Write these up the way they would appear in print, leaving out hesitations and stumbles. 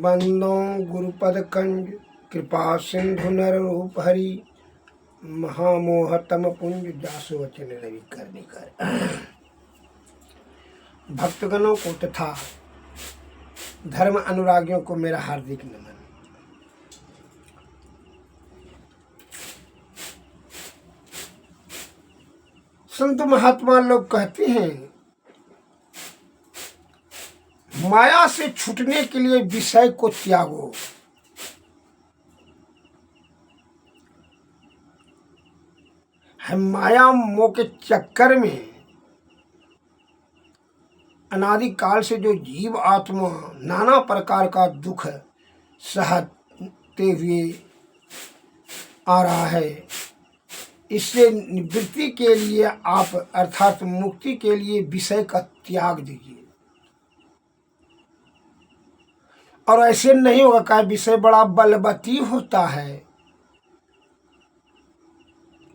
बंदो गुरुपद कंज कृपा सिंधु नर रूप हरि महामोहतम पुंज जासु वचन रवि करने कर। भक्तगणों को तथा धर्म अनुरागियों को मेरा हार्दिक नमन। संत महात्मा लोग कहते हैं माया से छूटने के लिए विषय को त्यागो। हम माया मोह के चक्कर में अनादिकाल से जो जीव आत्मा नाना प्रकार का दुख सहते हुए आ रहा है, इससे निवृत्ति के लिए आप अर्थात मुक्ति के लिए विषय का त्याग दीजिए। और ऐसे नहीं होगा कि विषय बड़ा बलवती होता है।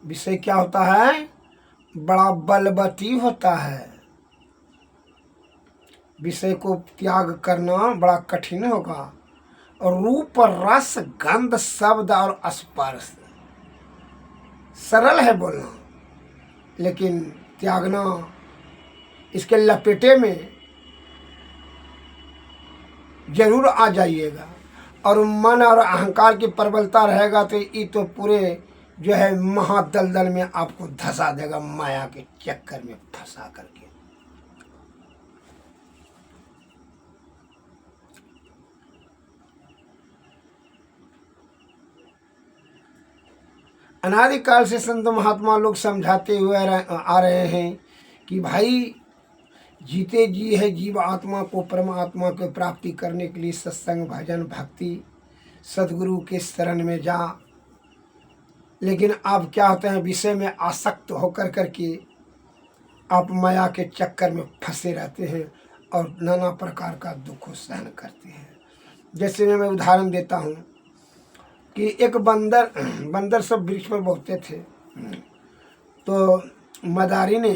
विषय क्या होता है? बड़ा बलवती होता है। विषय को त्याग करना बड़ा कठिन होगा। और रूप रस गंध शब्द और स्पर्श सरल है बोलना, लेकिन त्यागना इसके लपेटे में जरूर आ जाइएगा। और मन और अहंकार की प्रबलता रहेगा तो ये तो पूरे जो है महादलदल में आपको धंसा देगा, माया के चक्कर में फंसा करके। अनादिकाल से संत महात्मा लोग समझाते हुए आ रहे हैं कि भाई जीते जी है जीव आत्मा को परमात्मा को प्राप्ति करने के लिए सत्संग भजन भक्ति सदगुरु के शरण में जा। लेकिन आप क्या होते हैं, विषय में आसक्त होकर करके आप माया के चक्कर में फंसे रहते हैं और नाना प्रकार का दुख सहन करते हैं। जैसे मैं उदाहरण देता हूँ कि एक बंदर सब वृक्ष पर बैठते थे, तो मदारी ने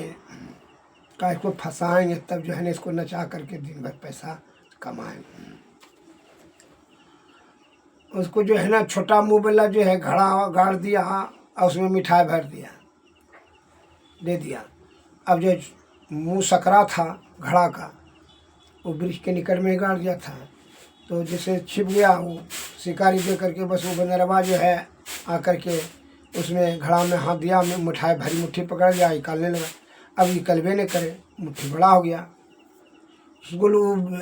कहा इसको फंसाएंगे तब जो है ना इसको नचा करके दिन भर पैसा कमाएंगे। उसको जो है ना छोटा मुँह वाला जो है घड़ा गाड़ दिया और उसमें मिठाई भर दिया दे दिया। अब जो मुँह सकरा था घड़ा का वो वृक्ष के निकट में गाड़ दिया था, तो जैसे छिप गया वो शिकारी दे करके बस वो बंदरवा जो है आकर के उसमें घड़ा में हाथ दिया, में मिठाई भरी मुट्ठी पकड़ लिया, निकालने लगा। अब निकलवे न करे, मुट्ठी बड़ा हो गया। उसको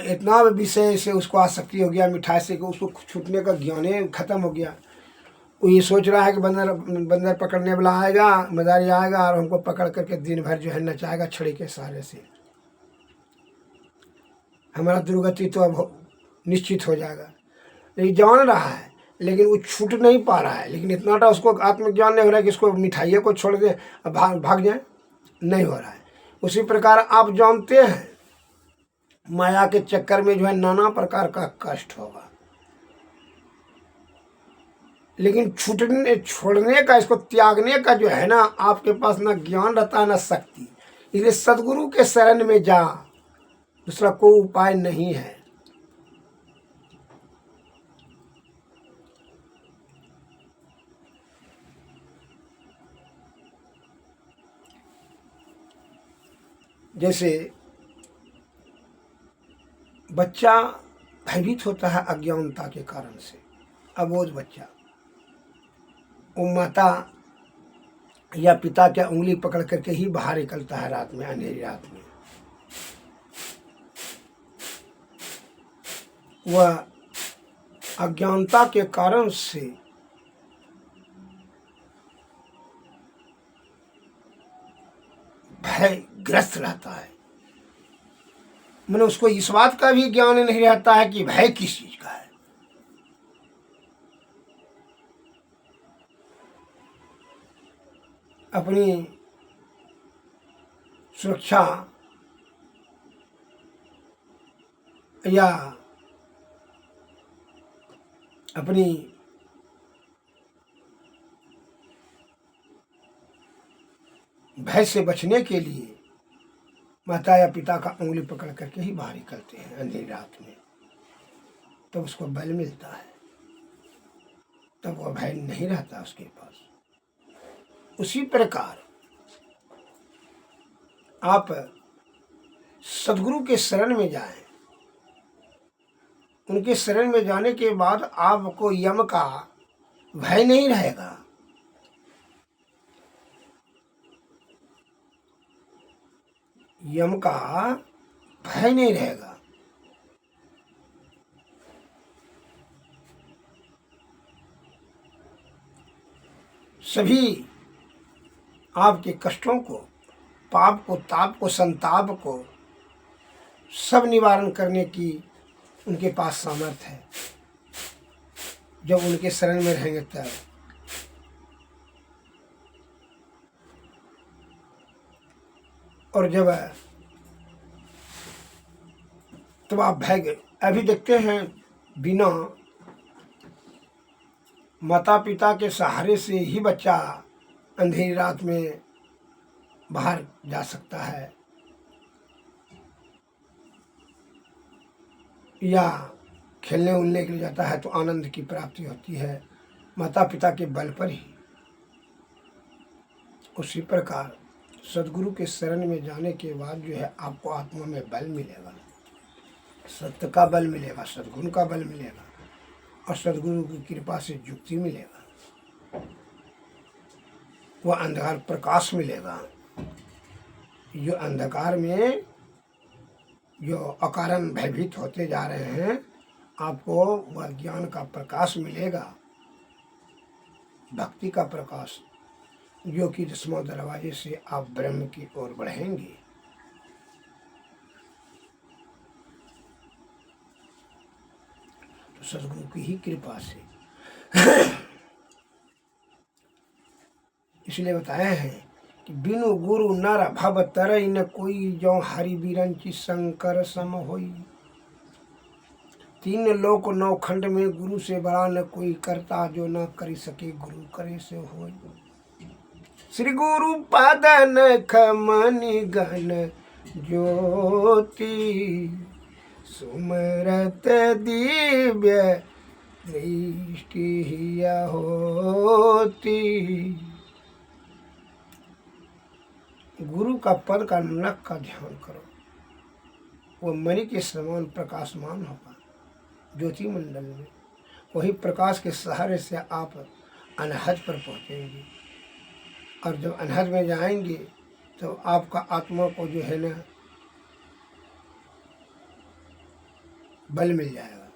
इतना विषय से उसको आसक्ति हो गया मिठाई से कि उसको छूटने का ज्ञान खत्म हो गया। वो ये सोच रहा है कि बंदर पकड़ने वाला आएगा, मदारी आएगा और हमको पकड़ करके दिन भर जो है नचाएगा छड़ी के सहारे से, हमारा दुर्गति तो अब निश्चित हो जाएगा। लेकिन जान रहा है, लेकिन वो छूट नहीं पा रहा है। लेकिन इतना टा उसको आत्मज्ञान नहीं हो रहा है कि इसको मिठाइयों को छोड़ दे भाग जाए, नहीं हो रहा है। उसी प्रकार आप जानते हैं माया के चक्कर में जो है नाना प्रकार का कष्ट होगा, लेकिन छोड़ने का, इसको त्यागने का जो है ना आपके पास ना ज्ञान रहता है ना शक्ति। इसलिए सदगुरु के शरण में जा, दूसरा कोई उपाय नहीं है। जैसे बच्चा भयभीत होता है अज्ञानता के कारण से, अबोध बच्चा, वो माता या पिता के उंगली पकड़ करके ही बाहर निकलता है रात में, अंधेरी रात में। वह अज्ञानता के कारण से भयग्रस्त रहता है। मैंने उसको इस बात का भी ज्ञान नहीं रहता है कि भय किस चीज का है। अपनी सुरक्षा या अपनी भय से बचने के लिए माता या पिता का उंगली पकड़ करके ही बाहर निकलते हैं अंधेरी रात में। तब उसको बल मिलता है, तब वह भय नहीं रहता उसके पास। उसी प्रकार आप सदगुरु के शरण में जाएं। उनके शरण में जाने के बाद आपको यम का भय नहीं रहेगा। यम का भय नहीं रहेगा। सभी आपके कष्टों को, पाप को, ताप को, संताप को सब निवारण करने की उनके पास सामर्थ्य है, जब उनके शरण में रहेंगे तब। और जब तब आप भय, अभी देखते हैं बिना माता पिता के सहारे से ही बच्चा अंधेरी रात में बाहर जा सकता है या खेलने उलने के लिए जाता है तो आनंद की प्राप्ति होती है माता पिता के बल पर ही। उसी प्रकार सदगुरु के शरण में जाने के बाद जो है आपको आत्मा में बल मिलेगा, सत्य का बल मिलेगा, सद्गुण का बल मिलेगा और सदगुरु की कृपा से युक्ति मिलेगा, वह अंधकार प्रकाश मिलेगा। जो अंधकार में जो अकारण भयभीत होते जा रहे हैं, आपको वह ज्ञान का प्रकाश मिलेगा, भक्ति का प्रकाश, जो कि 10वां दरवाजे से आप ब्रह्म की ओर बढ़ेंगे। तो सदगुरु की ही कृपा से इसलिए बताए हैं कि बिनु गुरु नर भव तरई न कोई, जो हरि बिरंची शंकर सम होई। 3 लोक 9 खंड में गुरु से बड़ा न कोई करता, जो न कर सके गुरु करे से होई। श्री गुरु पादन खमनि गण ज्योति, सुमरत दिव्य दृष्टि होती। गुरु का पद का नख का ध्यान करो, वो मणि के समान प्रकाशमान होगा ज्योति मंडल में। वही प्रकाश के सहारे से आप अनहद पर पहुंचेंगे और जब अनहद में जाएंगे तो आपका आत्मा को जो है ना बल मिल जाएगा।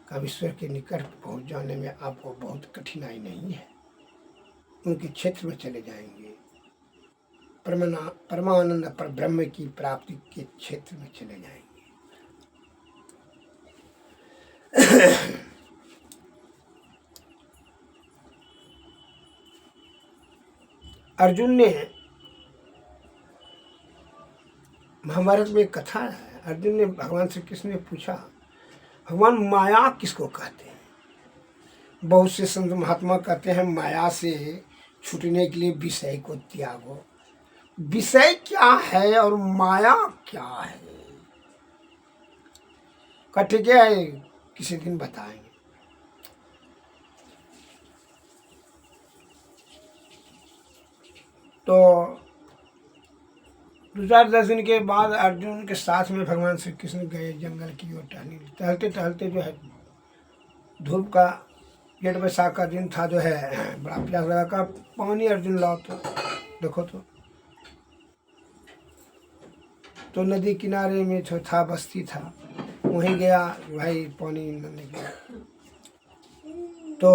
कब ईश्वर के निकट पहुंच जाने में आपको बहुत कठिनाई नहीं है। उनके क्षेत्र में चले जाएंगे, परमानंद पर ब्रह्म की प्राप्ति के क्षेत्र में चले जाएंगे। अर्जुन ने, महाभारत में एक कथा है, अर्जुन ने भगवान श्री कृष्ण ने पूछा, भगवान माया किसको कहते हैं? बहुत से संत महात्मा कहते हैं माया से छूटने के लिए विषय को त्यागो। विषय क्या है और माया क्या है? ठीक है, किसी दिन बताएंगे। तो 2-4 दिन के बाद अर्जुन के साथ में भगवान श्री कृष्ण गए जंगल की ओर टहलने। टहलते टहलते जो है धूप का जेठ बैसाख का दिन था, जो है बड़ा प्यास लगा का पानी अर्जुन लाओ तो देखो तो नदी किनारे में जो था बस्ती था, वहीं गया भाई पानी लेने गया। तो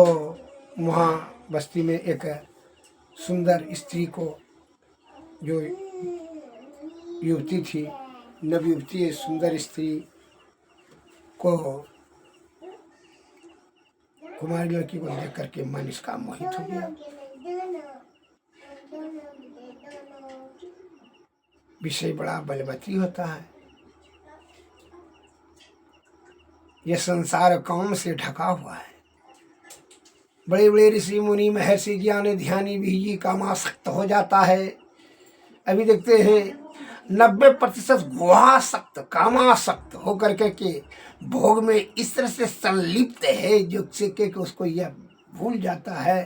वहाँ बस्ती में एक सुंदर स्त्री को, जो युवती थी, नव युवती सुंदर स्त्री को, कुमारी लड़की को देख करके मन इसका मोहित हो गया। विषय बड़ा बलवती होता है। यह संसार काम से ढका हुआ है। बड़े बड़े ऋषि मुनि महर्षि ज्ञानी ध्यानी भी ये कामासक्त हो जाता है। अभी देखते हैं 90% गुहासक्त कामासक्त होकर के भोग में इस तरह से संलिप्त है जो कि उसको यह भूल जाता है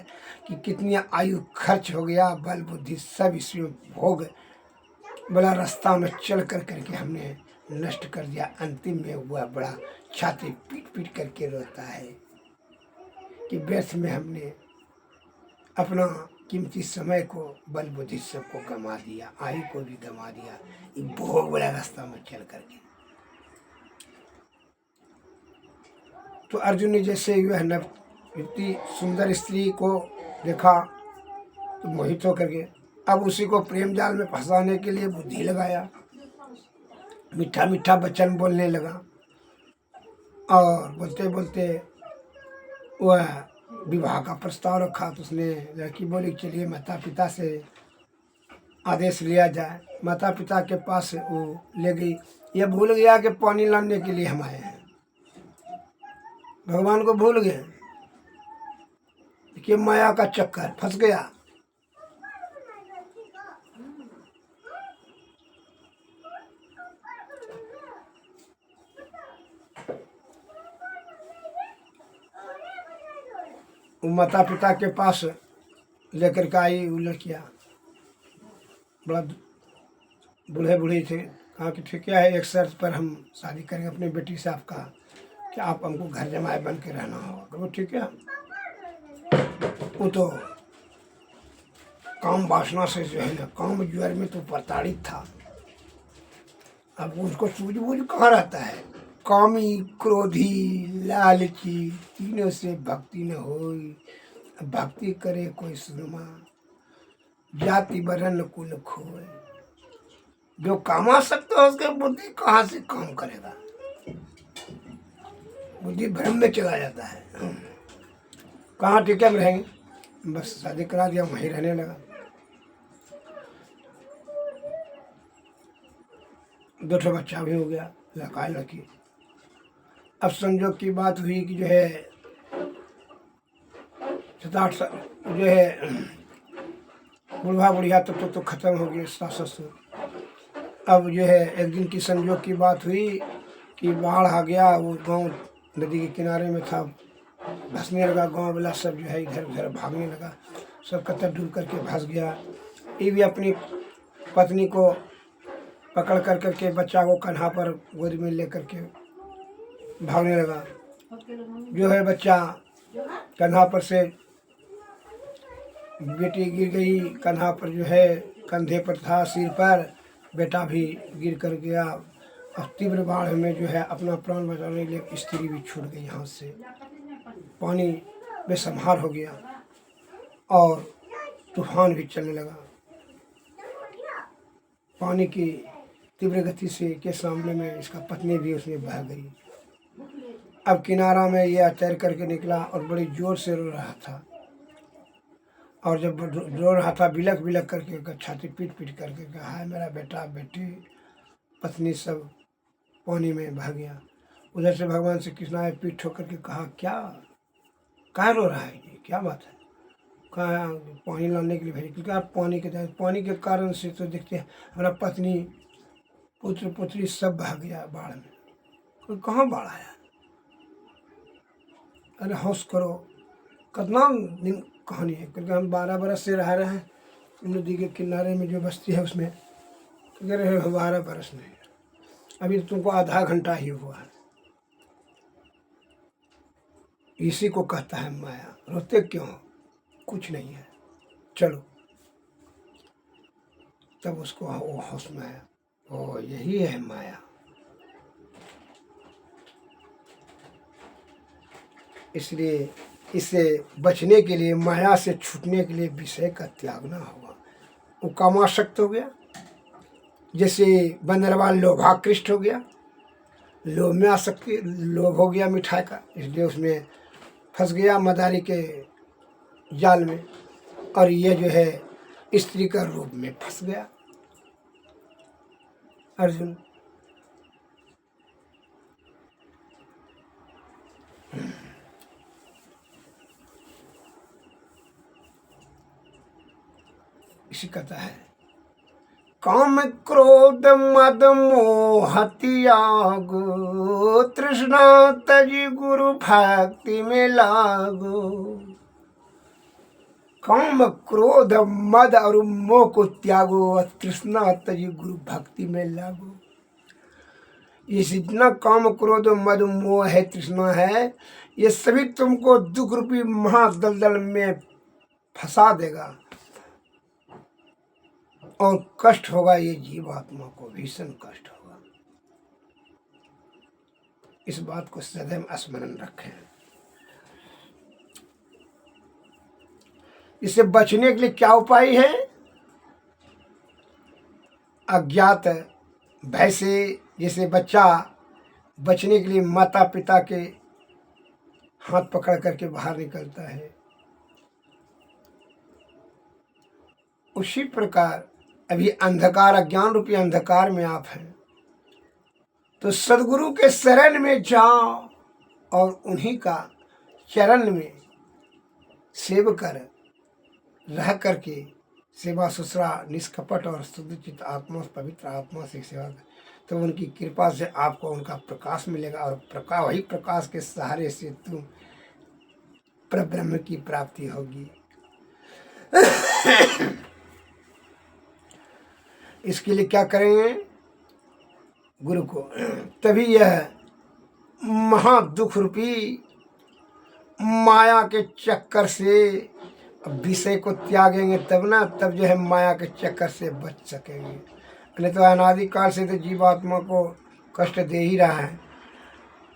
कि कितनी आयु खर्च हो गया, बल बुद्धि सब इसमें भोग बड़ा रास्ता में चल करके हमने नष्ट कर दिया। अंतिम में हुआ बड़ा छाती पीट पीट करके रोता है कि व्यर्थ में हमने अपना कीमती समय को, बल बुद्धि सबको गंवा दिया, आयु को भी गंवा दिया, ये भोग बड़ा रास्ता में चल करके। तो अर्जुन ने जैसे वह इतनी सुंदर स्त्री को देखा तो मोहित होकर के अब उसी को प्रेम जाल में फंसाने के लिए बुद्धि लगाया, मीठा मीठा वचन बोलने लगा और बोलते बोलते वह विवाह का प्रस्ताव रखा। तो उसने लड़की बोली चलिए माता पिता से आदेश लिया जाए। माता पिता के पास वो ले गई। यह भूल गया कि पानी लाने के लिए हम आए हैं, भगवान को भूल गए कि माया का चक्कर फंस गया। माता पिता के पास लेकर के आई वो लड़कियाँ, बड़ा बूढ़े बूढ़ी थे। कहा कि ठीक है, एक शर्त पर हम शादी करेंगे अपनी बेटी से आपका, कि आप हमको घर जमाए बन के रहना होगा। वो ठीक है। वो तो काम वासना से जो है ना, काम ज्वर में तो प्रताड़ित था। अब उसको सूझबूझ कहाँ रहता है। कामी क्रोधी लालची तीनों से भक्ति न होई, भक्ति करे कोई सुरमा, जाति वर्ण कुल खोए। जो कामासक्त है उसके बुद्धि कहाँ से काम करेगा, बुद्धि भ्रम में चला जाता है। कहाँ टिके में रहेंगे, बस शादी करा दिया, वहीं रहने लगा। 2 बच्चा भी हो गया, लड़का लड़की। अब संजोग की बात हुई कि जो है 7-8 साल जो है बुढ़ा बुढ़िया तो खत्म हो गए सास ससुर। अब जो है एक दिन की संजोग की बात हुई कि बाढ़ आ गया। वो गांव नदी के किनारे में था, धंसने लगा। गांव वाला सब जो है इधर उधर भागने लगा, सब कतर डूब करके फंस गया। ये भी अपनी पत्नी को पकड़ करके बच्चा को कन्हा पर गोद में ले करके भागने लगा। जो है बच्चा कन्हा पर से, बेटी गिर गई कन्हा पर, जो है कंधे पर था, सिर पर। बेटा भी गिर कर गया। अब तीव्र बाढ़ में जो है अपना प्राण बचाने के लिए स्त्री भी छूट गई हाथ से। पानी बेसंहार हो गया और तूफान भी चलने लगा। पानी की तीव्र गति से के सामने में इसका पत्नी भी उसमें बह गई। अब किनारा में यह तैर करके निकला और बड़ी जोर से रो रहा था। और जब रो रहा था बिलक बिलक करके, छाती पीट पीट करके कहा, हाय मेरा बेटा बेटी पत्नी सब पानी में बह गया। उधर से भगवान श्री कृष्ण आए, पीठ ठोकर के कहा, क्या रो रहा है, ये क्या बात है। कहा पानी लाने के लिए भेजे, क्योंकि आप पानी के कारण से तो देखते हैं हमारा पत्नी पुत्र पुत्री सब बह गया बाढ़ में। कोई कहाँ बाढ़ आया, अरे होश करो। कितना दिन कहानी है, क्योंकि हम 12 बरस से रह रहे हैं नदी के किनारे में, जो बस्ती है उसमें। कह रहे हैं 12 बरस नहीं, अभी तो तुमको आधा घंटा ही हुआ है। इसी को कहता है माया। रोते क्यों, कुछ नहीं है, चलो। तब उसको वो होश में आया, ओ यही है माया। इसलिए इससे बचने के लिए, माया से छूटने के लिए विषय का त्यागना होगा। वो कामासक्त हो गया, जैसे बंदरवाल लोभाकृष्ट हो गया, लोभ में आसक्ति, लोभ हो गया मिठाई का, इसलिए उसमें फंस गया मदारी के जाल में। और ये जो है स्त्री का रूप में फंस गया अर्जुन। इसी कहता है काम क्रोध मद मोह त्यागो, तृष्णा तजी गुरु भक्ति में लागो। काम क्रोध मद और मोह को त्यागो और तृष्णा तजी गुरु भक्ति में लागो। ये जितना काम क्रोध मद मोह है, तृष्णा है, ये सभी तुमको दुख रूपी महादलदल में फंसा देगा और कष्ट होगा। ये जीवात्मा को भीषण कष्ट होगा। इस बात को सदैव स्मरण रखें। इससे बचने के लिए क्या उपाय है? अज्ञात भय से, जैसे बच्चा बचने के लिए माता पिता के हाथ पकड़ करके बाहर निकलता है, उसी प्रकार अभी अंधकार, अज्ञान रूपी अंधकार में आप हैं, तो सदगुरु के शरण में जाओ और उन्हीं का चरण में सेव कर रह करके सेवा सुसरा निष्कपट और शुद्ध चित्त आत्मा, पवित्र आत्मा से सेवा कर, तो उनकी कृपा से आपको उनका प्रकाश मिलेगा और प्रकाश, वही प्रकाश के सहारे से तुम परब्रह्म की प्राप्ति होगी। इसके लिए क्या करेंगे? गुरु को, तभी यह महादुख रूपी माया के चक्कर से विषय को त्यागेंगे तब ना, तब जो है माया के चक्कर से बच सकेंगे। नहीं तो अनादिकाल से तो जीवात्मा को कष्ट दे ही रहा है।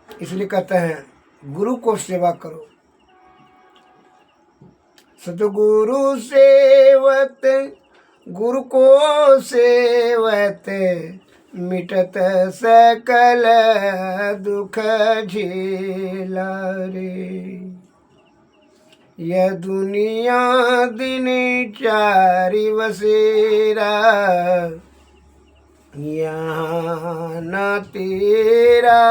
इसलिए कहते हैं गुरु को सेवा करो। सतगुरु सेवत गुरु को सेवत, मिटत सकल दुख झेला रे। यह दुनिया दिन चारि बसेरा, यहाँ न तेरा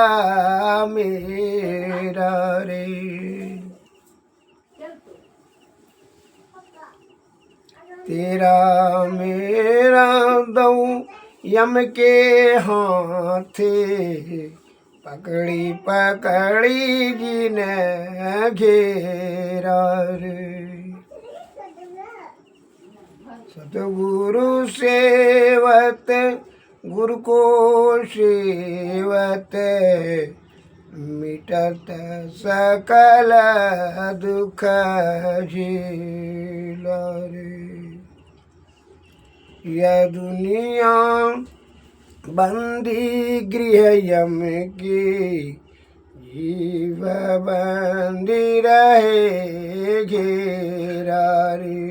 मेरा रे। तेरा मेरा दऊ यम के हाथे, पकड़ी पकड़ी जिन घेरा रे। सतगुरु सेवत गुरु को सेवत, मिटत सकल दुख झेला रे। यह दुनिया बंदी गृह यम की, जीव बंदी रहे घेरा रे।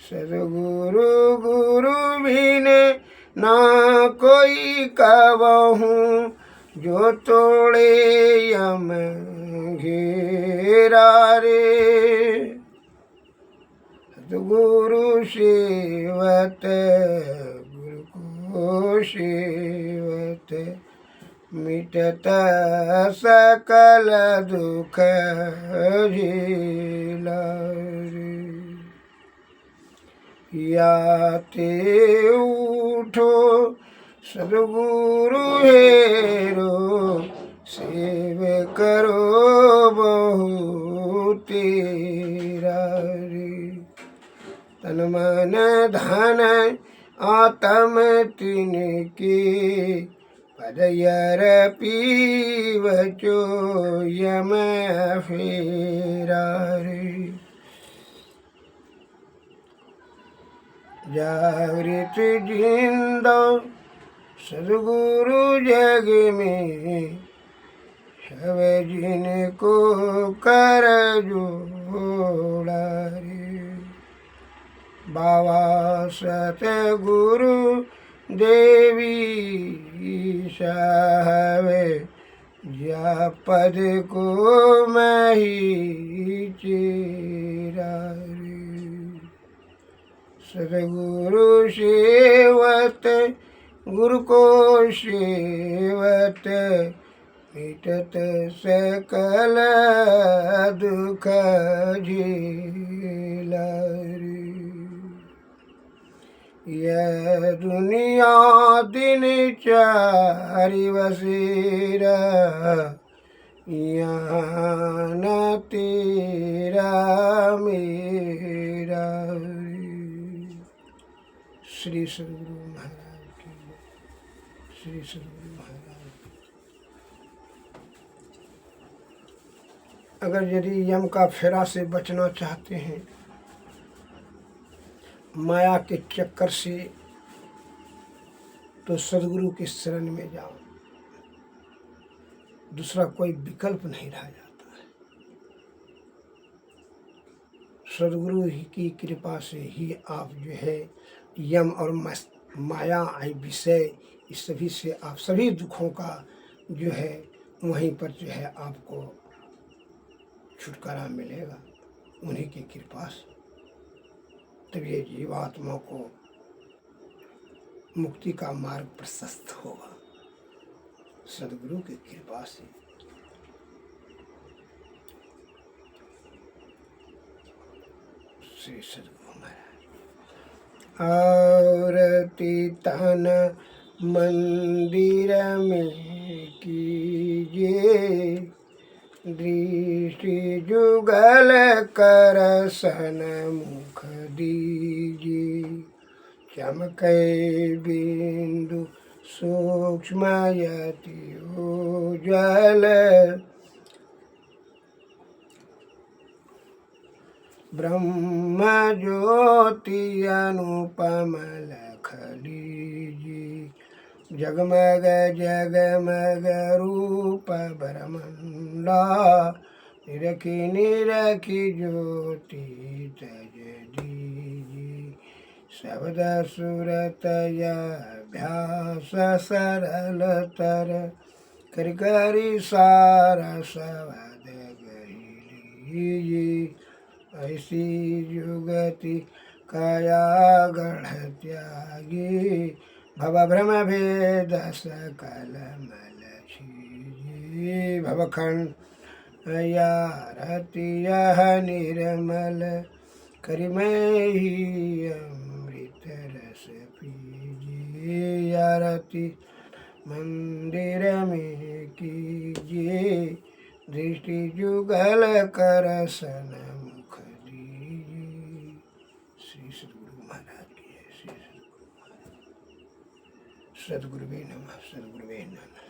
सदगुरु गुरु बिन ना कोई कबहूँ, जो तोड़े यम घेरा रे। सदगुरु सेवत गुरु को सेवत, मिटत सकल दुख झेला रे। याते उठो सदगुरु हेरो, सेव करो बहु तेरा रे। तन मन धन आत्म तिनके, पदयर पीवचो यम फेरा रे। जागृत जिंदो सदगुरु जग में, सब जिनको कर जोड़ा रे। बाबा सतगुरु देवी साहब, या पद को मैं ही चेरा रे। सदगुरु सेवत गुरु को सेवत, मिटत सकल दुख झेला रे। ये दुनिया दिन चारि बसेर, यहाँ न तेरा मेरा। श्री सद्गुरु महाराज की जय। श्री सद्गुरु महाराज। अगर यदि यम का फेरा से बचना चाहते हैं, माया के चक्कर से, तो सद्गुरु के शरण में जाओ। दूसरा कोई विकल्प नहीं रह जाता है। सद्गुरु ही की कृपा से ही आप जो है यम और माया आई विषय, इस सभी से आप सभी दुखों का जो है वहीं पर जो है आपको छुटकारा मिलेगा, उन्हीं की कृपा से। तब ये जीवात्मा को मुक्ति का मार्ग प्रशस्त होगा, सद्गुरु की कृपा से। श्री सद्गुरु महाराज। और तीतन मंदिर में कीजिए, दृष्टि जुगल कर सन्मुख दीजिए। चमकै बिंदु सूक्ष्म यति उज्ज्वल, ब्रह्म ज्योति अनुपम लख लीजिए। जगमग जगमग रूप ब्रह्मंडा, निरखी निरखी ज्योति तज दीजिए। शब्द सुरत अभ्यास सरलतर, करि करि सार शब्द गहीलिए। ऐसी जुगति काया गढ़ त्यागी, भव भ्रम भेद सकल मल छीजे। भवखंड यारति यह निर्मल, करि मैं ही अमृत रस पीजिए। यारति मंदिर में कीजिए, दृष्टि जुगल कर सन्मुख दीजिए। श्री सद्गुरु महाराज की जय। श्री सद्गुरुवे नमः। सद्गुरुवे नमः।